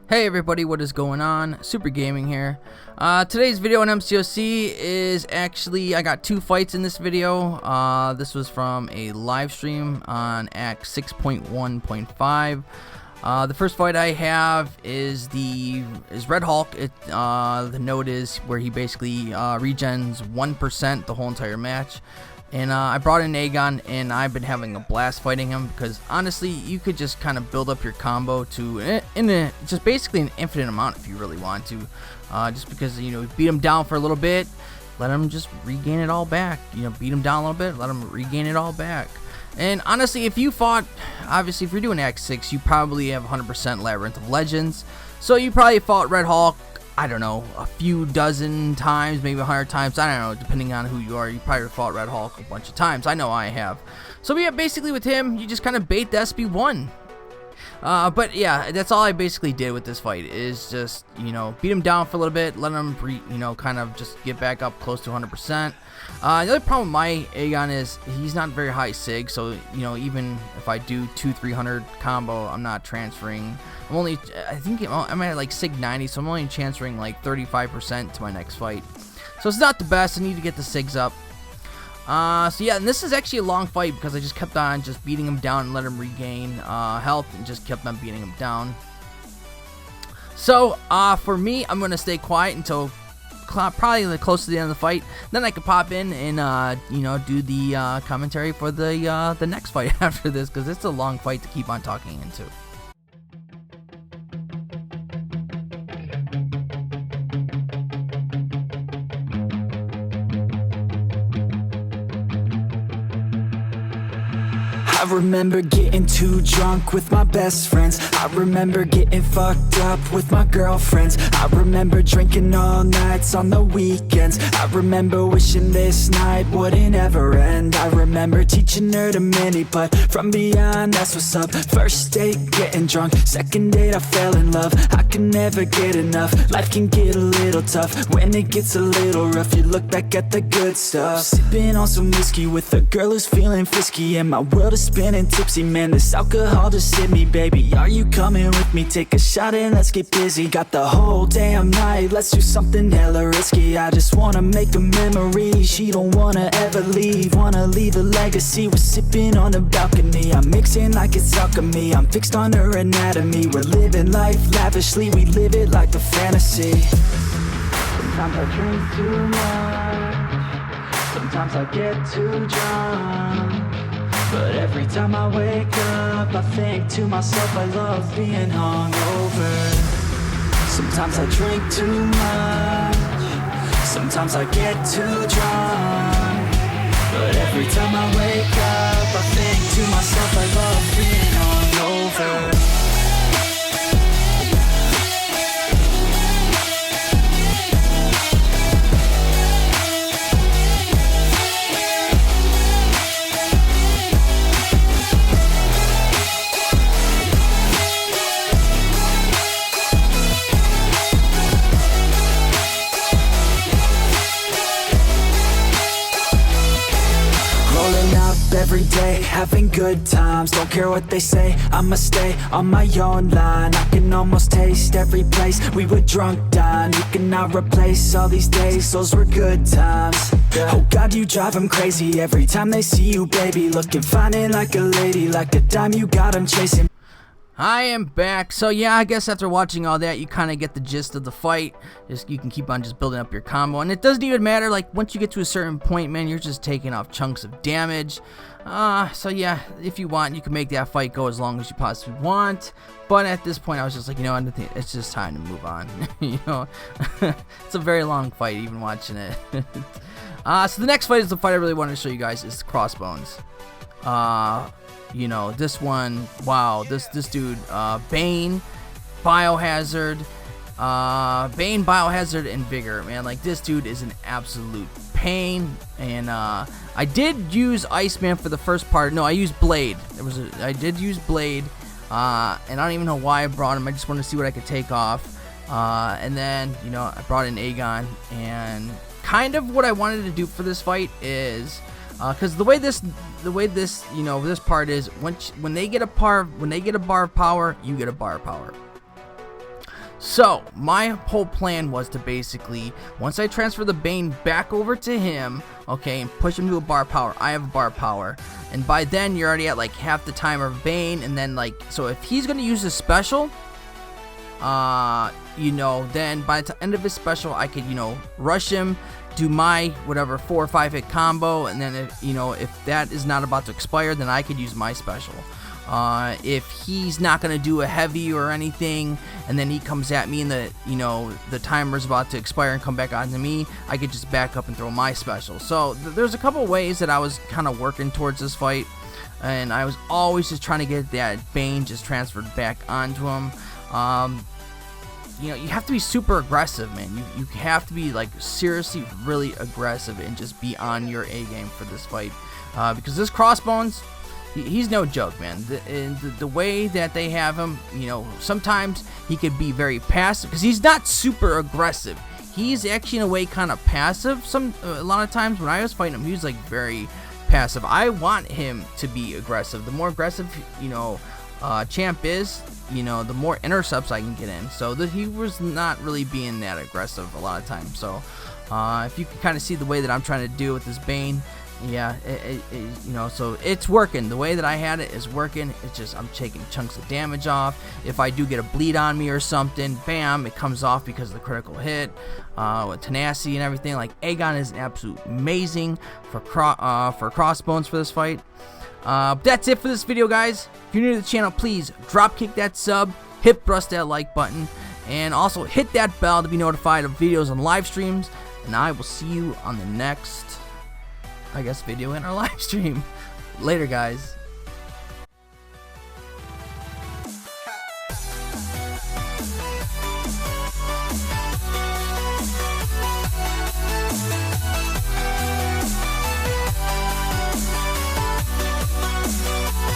Hey everybody, what is going on? Supr Gaming here. Today's video on MCOC is actually, I got two fights in this video. This was from a live stream on Act 6.1.5. The first fight I have is Red Hulk. The note is where he basically regens 1% the whole entire match. And I brought in Aegon, and I've been having a blast fighting him because honestly, you could just kind of build up your combo to just basically an infinite amount if you really want to. Just because beat him down for a little bit, let him just regain it all back. Beat him down a little bit, let him regain it all back. And honestly, if you fought, obviously, if you're doing Act 6, you probably have 100% Labyrinth of Legends. So you probably fought Red Hulk, I don't know, a few dozen times, maybe 100 times, I don't know, depending on who you are. You probably fought Red Hulk a bunch of times. I know I have. So yeah, basically with him, you just kind of bait the SB1. But yeah, that's all I basically did with this fight, is just, beat him down for a little bit, let him, kind of just get back up close to 100%. The other problem with my Aegon is he's not very high sig, so, even if I do 200-300 combo, I'm not transferring. I think I'm at like sig 90, so I'm only transferring like 35% to my next fight. So it's not the best. I need to get the sigs up. So yeah, and this is actually a long fight because I just kept on just beating him down and let him regain health and just kept on beating him down. So for me, I'm gonna stay quiet until probably close to the end of the fight. Then I could pop in and do the commentary for the next fight after this, because it's a long fight to keep on talking into. I remember getting too drunk with my best friends. I remember getting fucked up with my girlfriends. I remember drinking all nights on the weekends. I remember wishing this night wouldn't ever end. I remember teaching her to mini putt from beyond, that's what's up. First date, getting drunk. Second date, I fell in love. I can never get enough. Life can get a little tough when it gets a little rough. You look back at the good stuff. Sipping on some whiskey with a girl who's feeling frisky, and my world is spinning tipsy, man, this alcohol just hit me, baby. Are you coming with me? Take a shot and let's get busy. Got the whole damn night, let's do something hella risky. I just wanna make a memory, she don't wanna ever leave. Wanna leave a legacy, we're sipping on the balcony. I'm mixing like it's alchemy, I'm fixed on her anatomy. We're living life lavishly, we live it like a fantasy. Sometimes I drink too much, sometimes I get too drunk, but every time I wake up, I think to myself, I love being hungover. Sometimes I drink too much, sometimes I get too drunk, but every time I wake up, I think to myself, I love being hungover. Every day, having good times, don't care what they say, I'ma stay on my own line. I can almost taste every place we were drunk down. You cannot replace all these days, those were good times. Oh God, you drive them crazy every time they see you, baby. Looking fine and like a lady, like a dime you got them chasing. I am back. So yeah, I guess after watching all that, you kind of get the gist of the fight. You can keep on just building up your combo, and it doesn't even matter, like once you get to a certain point, man, you're just taking off chunks of damage. So yeah, if you want, you can make that fight go as long as you possibly want, but at this point I was just like, I think it's just time to move on. It's a very long fight even watching it. So the next fight is the fight I really wanted to show you guys, is the crossbones. This one, wow, this dude, Bane, biohazard, and vigor, man. Like, this dude is an absolute pain. And I did use Iceman for the first part. No, I used Blade. I did use Blade, and I don't even know why I brought him. I just wanted to see what I could take off. And then I brought in Aegon, and kind of what I wanted to do for this fight is, because the way this this part is, when they get a bar of power, you get a bar of power. So my whole plan was to basically, once I transfer the Bane back over to him, okay, and push him to a bar power, I have a bar power, and by then you're already at like half the timer of Bane, and then like, so if he's gonna use his special, you know, then by the end of his special, I could, you know, rush him, do my whatever 4 or 5 hit combo, and then if, you know, if that is not about to expire, then I could use my special. If he's not gonna do a heavy or anything, and then he comes at me and the, you know, the timer's about to expire and come back onto me, I could just back up and throw my special. So there's a couple ways that I was kind of working towards this fight, and I was always just trying to get that Bane just transferred back onto him. You know, you have to be super aggressive, man. You have to be like seriously really aggressive and just be on your A game for this fight, because this crossbones, he's no joke, man. The way that they have him, you know, sometimes he could be very passive because he's not super aggressive. He's actually in a way kind of passive. A lot of times when I was fighting him, he was like very passive. I want him to be aggressive. The more aggressive, you know, champ is, you know, the more intercepts I can get in. So he was not really being that aggressive a lot of times. So if you can kind of see the way that I'm trying to do with this Bane, yeah, you know, so it's working. The way that I had it is working. It's just I'm taking chunks of damage off. If I do get a bleed on me or something, bam, it comes off because of the critical hit with tenacity and everything. Like, Aegon is absolute amazing for crossbones for this fight. That's it for this video, guys. If you're new to the channel, please drop kick that sub, hit press that like button, and also hit that bell to be notified of videos and live streams. And I will see you on the next, I guess, video in our live stream. Later, guys.